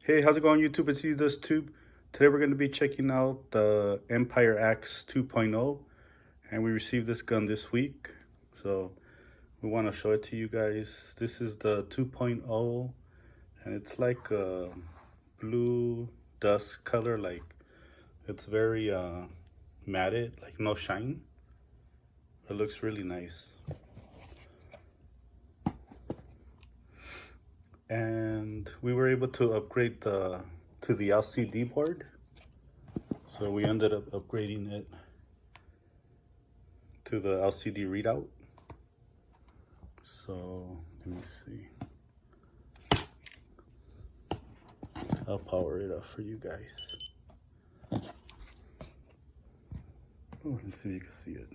Hey, how's it going, YouTube? It's this Tube. Today we're going to be checking out the Empire Axe 2.0, and we received this gun this week, so we want to show it to you guys. This is the 2.0, and it's like a blue dust color, like it's very matted, like no shine. It looks really nice. And we were able to upgrade to the LCD board, so we ended up upgrading it to the LCD readout. So let me see, I'll power it up for you guys. Oh, let's see if you can see it.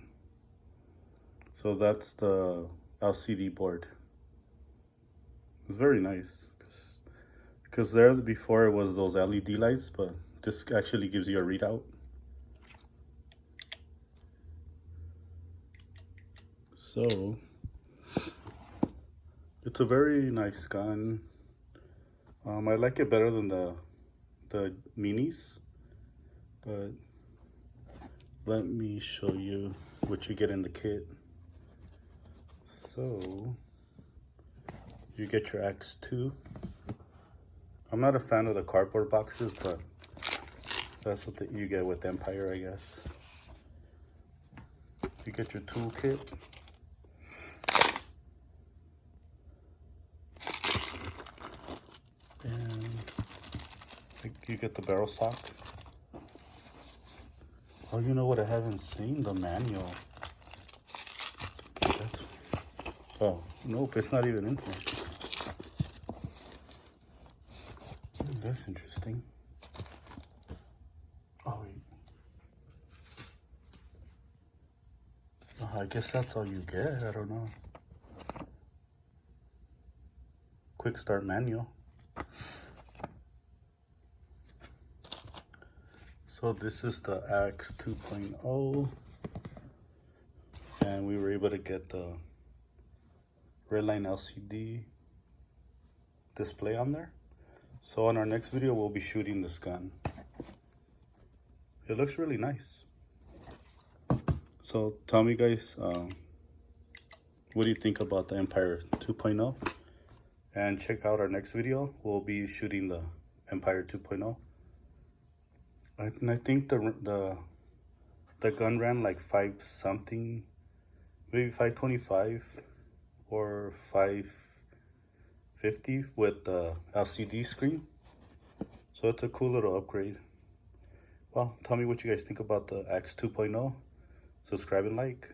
So that's the LCD board. It's very nice because there before it was those LED lights, but this actually gives you a readout. So it's a very nice gun. I like it better than the minis, but let me show you what you get in the kit. So you get your Axe 2. I'm not a fan of the cardboard boxes, but that's what you get with Empire, I guess. You get your toolkit. And you get the barrel stock. Oh, you know what I haven't seen? The manual. Oh, nope, it's not even in here. That's interesting. Oh, wait. Oh, I guess that's all you get. I don't know. Quick start manual. So this is the Axe 2.0. And we were able to get the Redline LCD display on there. So in our next video, we'll be shooting this gun. It looks really nice. So tell me, guys, what do you think about the Empire 2.0? And check out our next video. We'll be shooting the Empire 2.0. And I think the gun ran like 5 something, maybe 525 or 550 with the LCD screen. So it's a cool little upgrade. Well, tell me what you guys think about the Axe 2.0. Subscribe and like.